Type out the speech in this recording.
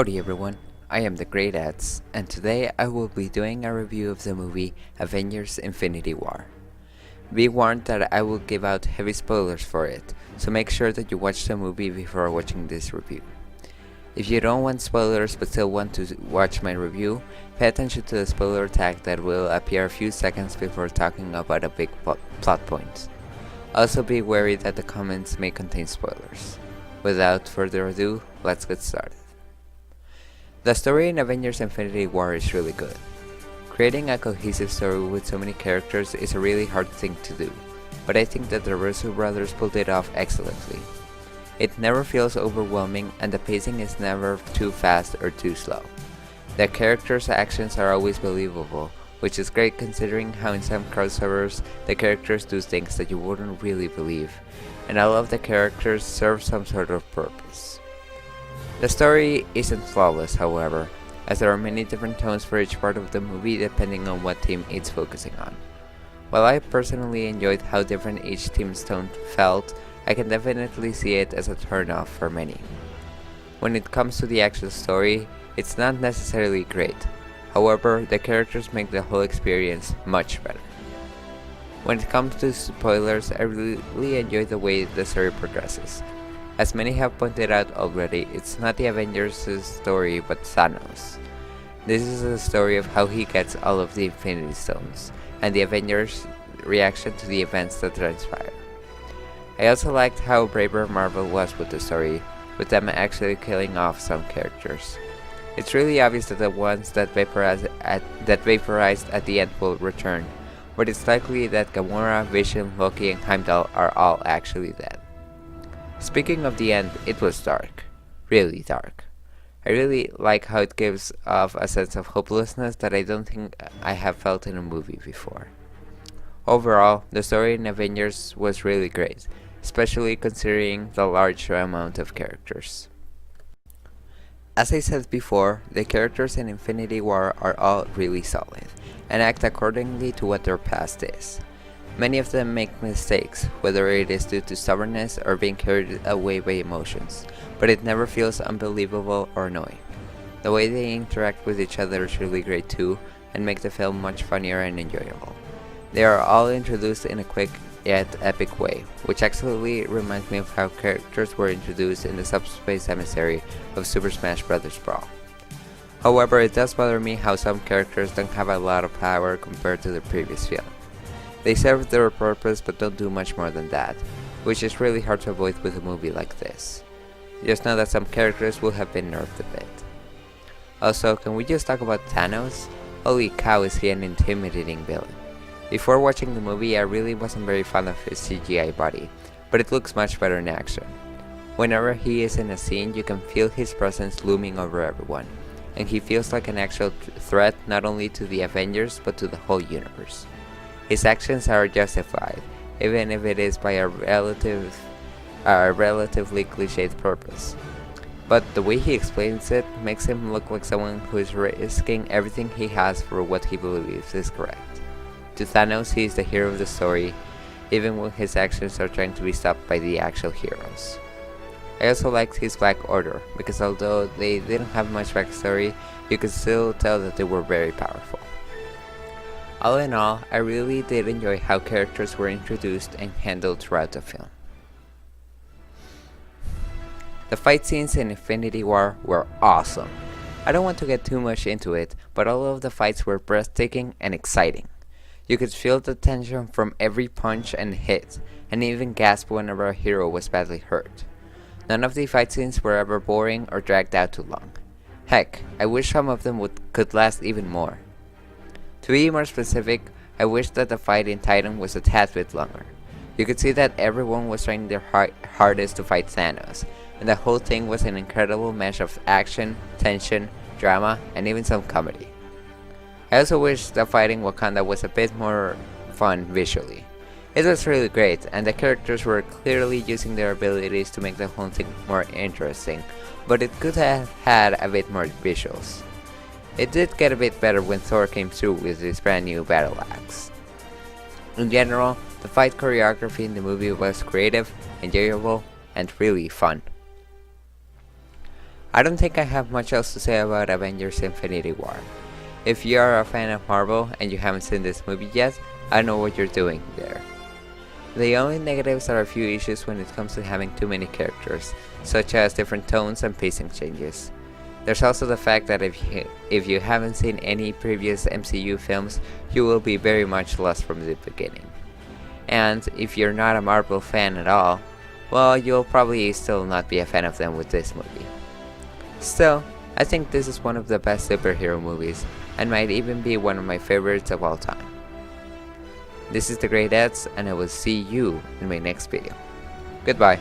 Howdy everyone, I am the Great Eds, and today I will be doing a review of the movie Avengers Infinity War. Be warned that I will give out heavy spoilers for it, so make sure that you watch the movie before watching this review. If you don't want spoilers but still want to watch my review, pay attention to the spoiler tag that will appear a few seconds before talking about a big plot point. Also be wary that the comments may contain spoilers. Without further ado, let's get started. The story in Avengers Infinity War is really good. Creating a cohesive story with so many characters is a really hard thing to do, but I think that the Russo brothers pulled it off excellently. It never feels overwhelming and the pacing is never too fast or too slow. The characters' actions are always believable, which is great considering how in some crossovers the characters do things that you wouldn't really believe, and all of the characters serve some sort of purpose. The story isn't flawless, however, as there are many different tones for each part of the movie depending on what team it's focusing on. While I personally enjoyed how different each team's tone felt, I can definitely see it as a turn-off for many. When it comes to the actual story, it's not necessarily great. However, the characters make the whole experience much better. When it comes to spoilers, I really enjoy the way the story progresses. As many have pointed out already, it's not the Avengers' story but Thanos. This is a story of how he gets all of the Infinity Stones, and the Avengers' reaction to the events that transpire. I also liked how braver Marvel was with the story, with them actually killing off some characters. It's really obvious that the ones that vaporized at the end will return, but it's likely that Gamora, Vision, Loki, and Heimdall are all actually dead. Speaking of the end, it was dark. Really dark. I really like how it gives off a sense of hopelessness that I don't think I have felt in a movie before. Overall, the story in Avengers was really great, especially considering the large amount of characters. As I said before, the characters in Infinity War are all really solid, and act accordingly to what their past is. Many of them make mistakes, whether it is due to stubbornness or being carried away by emotions, but it never feels unbelievable or annoying. The way they interact with each other is really great too, and make the film much funnier and enjoyable. They are all introduced in a quick yet epic way, which actually reminds me of how characters were introduced in the Subspace Emissary of Super Smash Bros. Brawl. However, it does bother me how some characters don't have a lot of power compared to the previous film. They serve their purpose but don't do much more than that, which is really hard to avoid with a movie like this. Just know that some characters will have been nerfed a bit. Also, can we just talk about Thanos? Holy cow, is he an intimidating villain. Before watching the movie, I really wasn't very fond of his CGI body, but it looks much better in action. Whenever he is in a scene, you can feel his presence looming over everyone, and he feels like an actual threat not only to the Avengers but to the whole universe. His actions are justified, even if it is by a relatively cliched purpose. But the way he explains it makes him look like someone who is risking everything he has for what he believes is correct. To Thanos, he is the hero of the story, even when his actions are trying to be stopped by the actual heroes. I also liked his Black Order, because although they didn't have much backstory, you could still tell that they were very powerful. All in all, I really did enjoy how characters were introduced and handled throughout the film. The fight scenes in Infinity War were awesome. I don't want to get too much into it, but all of the fights were breathtaking and exciting. You could feel the tension from every punch and hit, and even gasp whenever a hero was badly hurt. None of the fight scenes were ever boring or dragged out too long. Heck, I wish some of them could last even more. To be more specific, I wish that the fight in Titan was a tad bit longer. You could see that everyone was trying their hardest to fight Thanos, and the whole thing was an incredible mesh of action, tension, drama, and even some comedy. I also wish the fight in Wakanda was a bit more fun visually. It was really great, and the characters were clearly using their abilities to make the whole thing more interesting, but it could have had a bit more visuals. It did get a bit better when Thor came through with his brand new battle axe. In general, the fight choreography in the movie was creative, enjoyable, and really fun. I don't think I have much else to say about Avengers Infinity War. If you are a fan of Marvel and you haven't seen this movie yet, I know what you're doing there. The only negatives are a few issues when it comes to having too many characters, such as different tones and pacing changes. There's also the fact that if you haven't seen any previous MCU films, you will be very much lost from the beginning. And if you're not a Marvel fan at all, well, you'll probably still not be a fan of them with this movie. Still, I think this is one of the best superhero movies, and might even be one of my favorites of all time. This is The Great Eds, and I will see you in my next video. Goodbye.